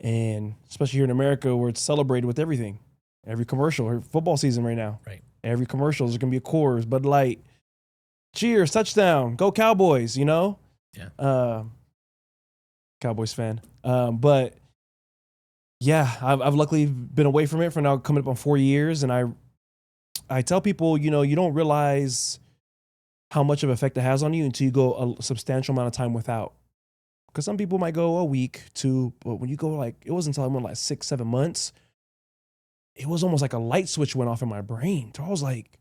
And especially here in America, where it's celebrated with everything. Every commercial, or football season right now. Right. Every commercial is going to be a Coors, Bud Light. Cheers, touchdown, go Cowboys, Yeah. Cowboys fan. But yeah, I've luckily been away from it for now coming up on 4 years. And I tell people, you don't realize how much of an effect it has on you until you go a substantial amount of time without. Because some people might go a week, 2, but when you go it wasn't until I went 6, 7 months, it was almost like a light switch went off in my brain. So it was like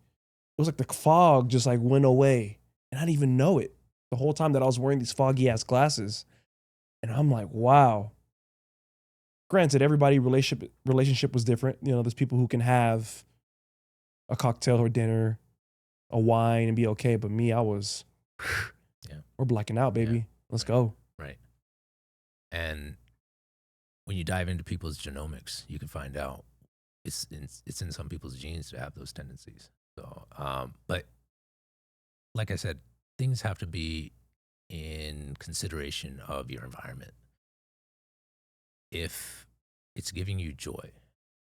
the fog just went away. And I didn't even know it the whole time that I was wearing these foggy ass glasses. And I'm like, wow. Granted, everybody relationship was different. There's people who can have a cocktail or dinner, a wine, and be okay. But me, I was, we're blacking out, baby. Yeah. Let's go. Right. And when you dive into people's genomics, you can find out it's in some people's genes to have those tendencies. So, but like I said, things have to be in consideration of your environment. If it's giving you joy,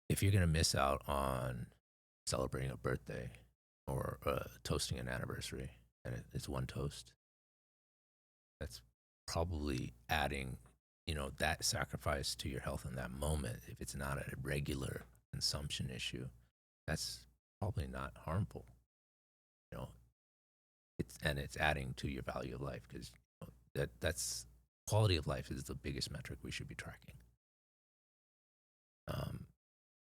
if you're going to miss out on celebrating a birthday or toasting an anniversary, and it's one toast, that's probably adding, that sacrifice to your health in that moment. If it's not a regular consumption issue, that's probably not harmful. It's adding to your value of life, because that's quality of life is the biggest metric we should be tracking.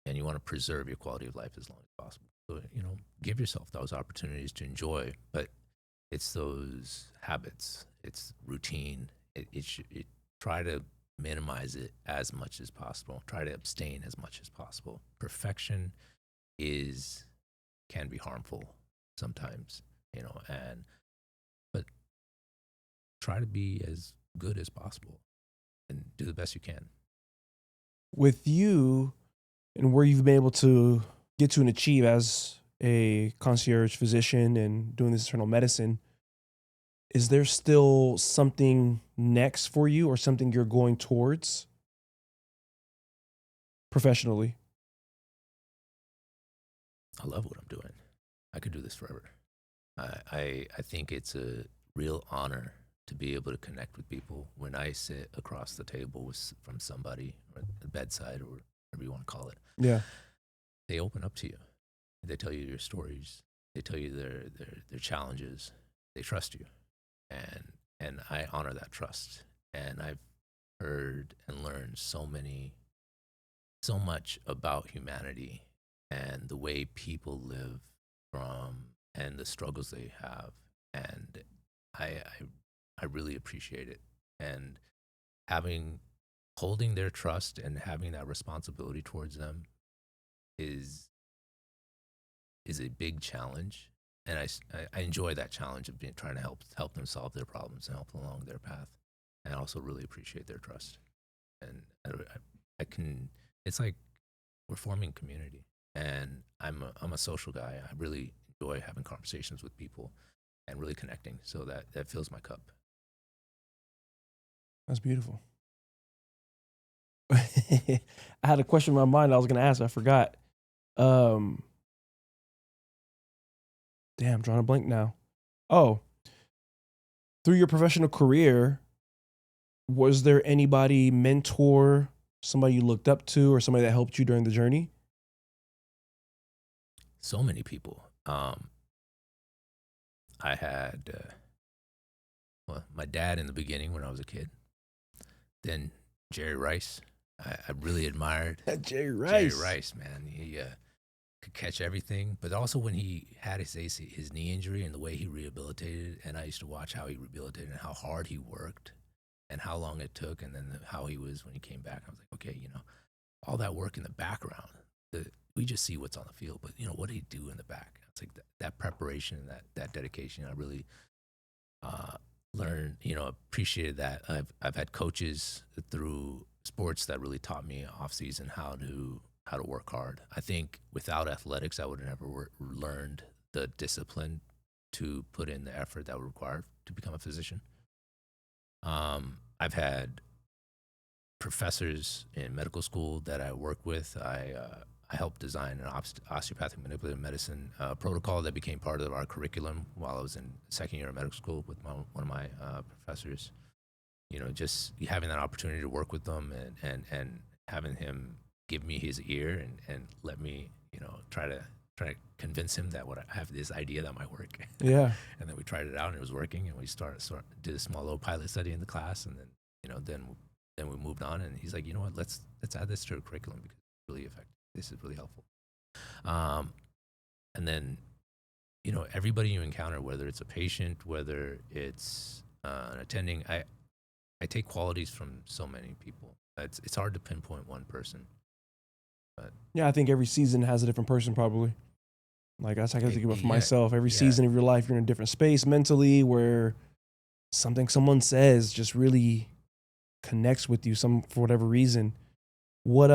And you want to preserve your quality of life as long as possible. So, give yourself those opportunities to enjoy, but it's those habits, it's routine. Try to minimize it as much as possible. Try to abstain as much as possible. Perfection can be harmful sometimes, but try to be as good as possible and do the best you can. With you and where you've been able to get to and achieve as a concierge physician and doing this internal medicine, is there still something next for you or something you're going towards professionally? I love what I'm doing. I could do this forever. I think it's a real honor to be able to connect with people. When I sit across the table from somebody, or the bedside, or whatever you want to call it, Yeah. they open up to you. They tell you their stories. They tell you their challenges. They trust you, and I honor that trust. And I've heard and learned so much about humanity and the way people live and the struggles they have, and I really appreciate it. And holding their trust and having that responsibility towards them is a big challenge, and I enjoy that challenge of trying to help them solve their problems and help them along their path. And I also really appreciate their trust, and I can. It's like we're forming community, and I'm a social guy. I really enjoy having conversations with people and really connecting. So that fills my cup. That's beautiful. I had a question in my mind I was going to ask. I forgot. Damn, drawing a blank now. Oh, through your professional career, was there anybody, mentor, somebody you looked up to, or somebody that helped you during the journey? So many people. I had my dad in the beginning when I was a kid. Then Jerry Rice, I really admired Jerry Jerry Rice. Rice, man. He could catch everything, but also when he had his knee injury and the way he rehabilitated, and I used to watch how he rehabilitated and how hard he worked and how long it took, and then how he was when he came back. I was like, okay, all that work in the background, we just see what's on the field, but what did he do in the back? It's like that preparation and that dedication. I really learned, appreciated that. I've had coaches through sports that really taught me off season how to work hard. I think without athletics, I would have never learned the discipline to put in the effort that would require to become a physician. I've had professors in medical school that I work with. I helped design an osteopathic manipulative medicine protocol that became part of our curriculum while I was in second year of medical school with one of my professors. Just having that opportunity to work with them and having him give me his ear and let me, try to convince him that I have this idea that might work. Yeah. And then we tried it out and it was working, and we did a small little pilot study in the class, and then then we moved on, and he's like, you know what, let's add this to our curriculum because it's really effective. This is really helpful. And then, everybody you encounter, whether it's a patient, whether it's an attending, I take qualities from so many people. It's hard to pinpoint one person. But Yeah, I think every season has a different person probably. Like that's how I can think about for myself. Every yeah. season of your life, you're in a different space mentally where something someone says just really connects with you for whatever reason. What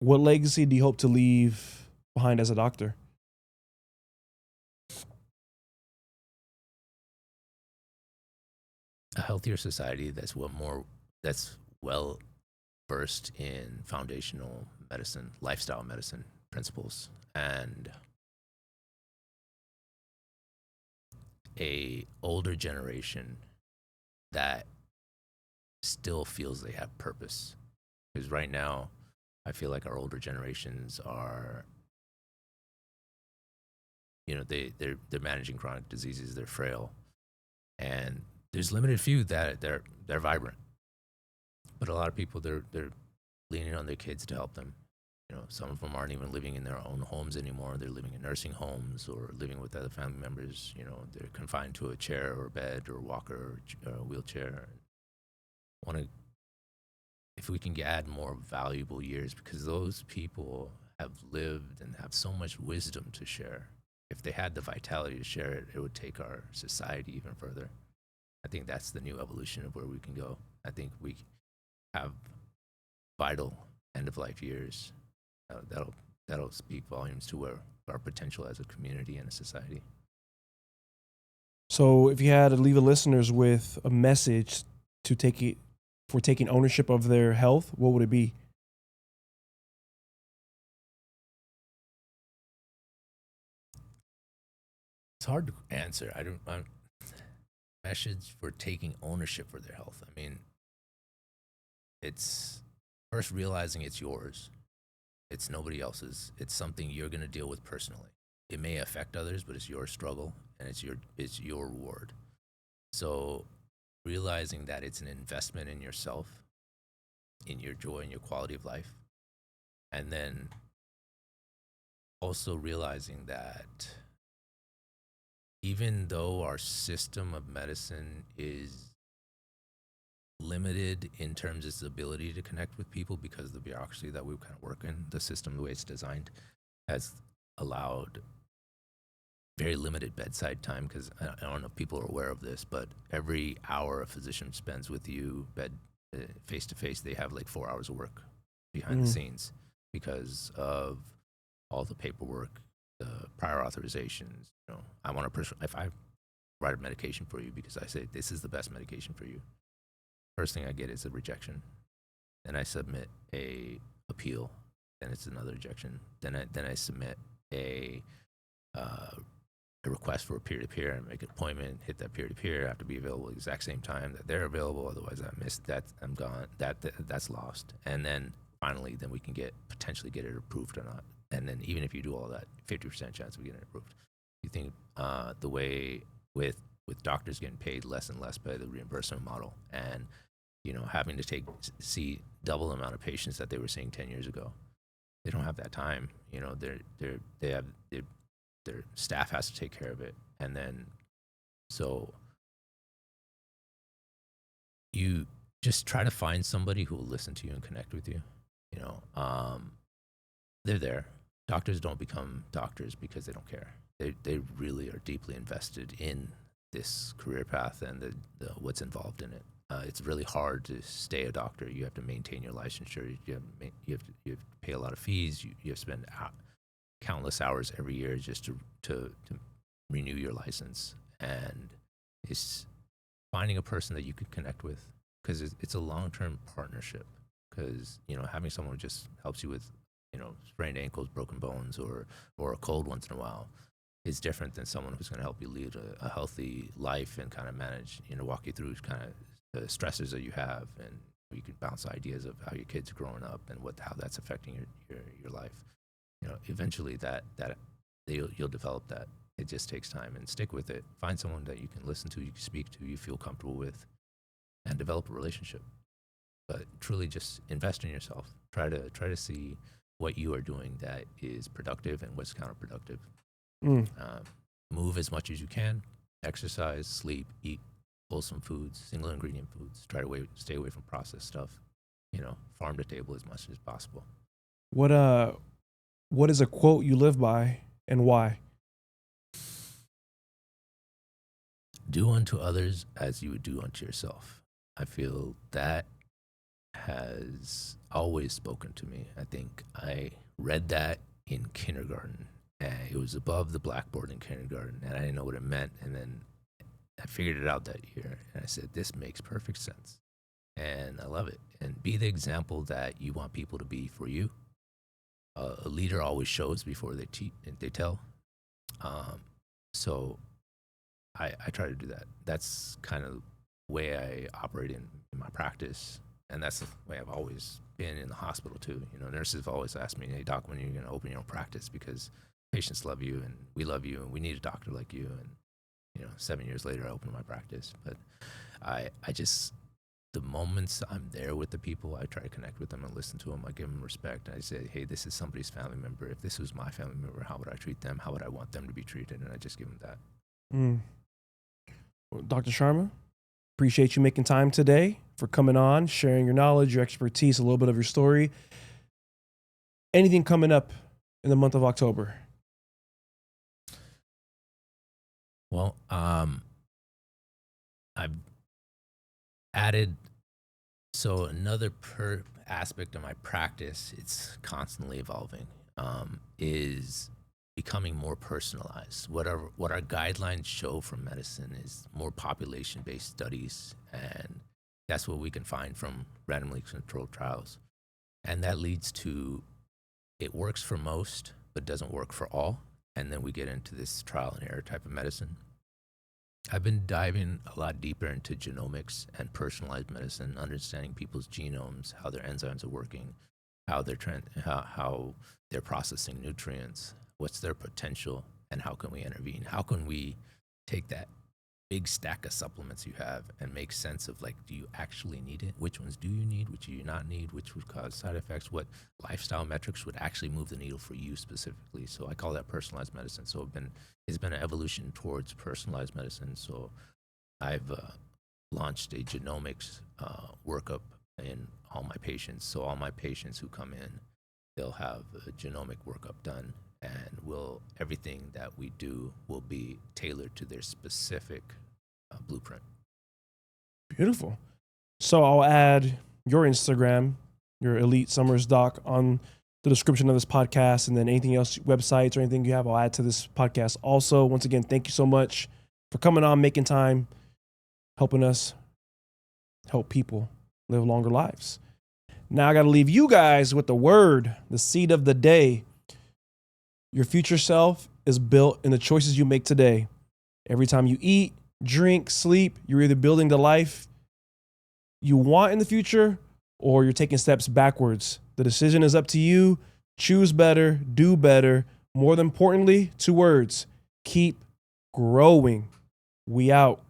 legacy do you hope to leave behind as a doctor? A healthier society that's well versed in foundational medicine, lifestyle medicine principles, and a older generation that still feels they have purpose. Because right now, I feel like our older generations are, they're managing chronic diseases. They're frail, and there's limited few that they're vibrant. But a lot of people they're leaning on their kids to help them. Some of them aren't even living in their own homes anymore. They're living in nursing homes or living with other family members. They're confined to a chair or a bed or a walker or a wheelchair. If we can add more valuable years, because those people have lived and have so much wisdom to share. If they had the vitality to share it, it would take our society even further. I think that's the new evolution of where we can go. I think we have vital end of life years. That'll speak volumes to where our potential as a community and a society. So if you had to leave the listeners with a message for taking ownership of their health, what would it be? It's hard to answer. I'm message for taking ownership for their health. I mean, it's first realizing it's yours. It's nobody else's. It's something you're going to deal with personally. It may affect others, but it's your struggle and it's your reward. So realizing that it's an investment in yourself, in your joy and your quality of life. And then also realizing that even though our system of medicine is limited in terms of its ability to connect with people because of the bureaucracy that we kind of work in, the system, the way it's designed, has allowed very limited bedside time. Because I don't know if people are aware of this, but every hour a physician spends with you face to face, they have like 4 hours of work behind the scenes because of all the paperwork, the prior authorizations. I want to if I write a medication for you because I say this is the best medication for you, first thing I get is a rejection. Then I submit a appeal. Then it's another rejection. Then I submit a request for a peer-to-peer and make an appointment, hit that peer-to-peer, I have to be available at the exact same time that they're available, otherwise I missed that, I'm gone, that's lost. And then finally, then we can potentially get it approved or not. And then even if you do all that, 50% chance of getting it approved. You think the way with doctors getting paid less and less by the reimbursement model, and having to see double the amount of patients that they were seeing 10 years ago. They don't have that time. Their staff has to take care of it. And then, so you just try to find somebody who will listen to you and connect with you. They're there. Doctors don't become doctors because they don't care. They really are deeply invested in this career path and the what's involved in it. It's really hard to stay a doctor. You have to maintain your licensure. You have to pay a lot of fees. You have to spend countless hours every year just to renew your license. And it's finding a person that you can connect with, because it's a long-term partnership. Because having someone who just helps you with sprained ankles, broken bones, or a cold once in a while is different than someone who's going to help you lead a healthy life and kind of manage, walk you through kind of the stresses that you have, and you can bounce ideas of how your kids are growing up and how that's affecting your life. Eventually that you'll develop that. It just takes time, and stick with it. Find someone that you can listen to, you can speak to, you feel comfortable with, and develop a relationship. But truly just invest in yourself. Try to see what you are doing that is productive and what's counterproductive. Move as much as you can, exercise, sleep, eat wholesome foods, single ingredient foods. Try to stay away from processed stuff. Farm to table as much as possible. What is a quote you live by, and why? Do unto others as you would do unto yourself. I feel that has always spoken to me. I think I read that in kindergarten, and it was above the blackboard in kindergarten, and I didn't know what it meant. And then I figured it out that year, and I said, this makes perfect sense. And I love it. And be the example that you want people to be for you. A leader always shows before they tell. So I try to do that. That's kind of the way I operate in my practice. And that's the way I've always been in the hospital too. Nurses have always asked me, hey doc, when are you going to open your own practice? Because patients love you and we love you and we need a doctor like you. And 7 years later, I opened my practice. But I just, the moments I'm there with the people, I try to connect with them and listen to them. I give them respect. I say, hey, this is somebody's family member. If this was my family member, how would I treat them? How would I want them to be treated? And I just give them that. Well, Dr. Sharma, appreciate you making time today for coming on, sharing your knowledge, your expertise, a little bit of your story. Anything coming up in the month of October? Well, I've added, so another aspect of my practice, it's constantly evolving, is becoming more personalized. What our guidelines show from medicine is more population-based studies, and that's what we can find from randomly controlled trials. And that leads to, it works for most, but doesn't work for all. And then we get into this trial and error type of medicine. I've been diving a lot deeper into genomics and personalized medicine, understanding people's genomes, how their enzymes are working, how they're processing nutrients, what's their potential, and how can we intervene? How can we take that big stack of supplements you have and make sense of, like, do you actually need it? Which ones do you need? Which do you not need? Which would cause side effects? What lifestyle metrics would actually move the needle for you specifically? So I call that personalized medicine. So it's been an evolution towards personalized medicine. So I've launched a genomics workup in all my patients. So all my patients who come in, they'll have a genomic workup done, and everything that we do will be tailored to their specific blueprint. Beautiful. So I'll add your Instagram, your Elite Summers Doc, on the description of this podcast, and then anything else, websites or anything you have, I'll add to this podcast also. Once again, thank you so much for coming on, making time, helping us help people live longer lives. Now I got to leave you guys with the word, the seed of the day. Your future self is built in the choices you make today. Every time you eat, drink, sleep, you're either building the life you want in the future, or you're taking steps backwards. The decision is up to you. Choose better, do better. More than importantly, 2 words: keep growing. We out.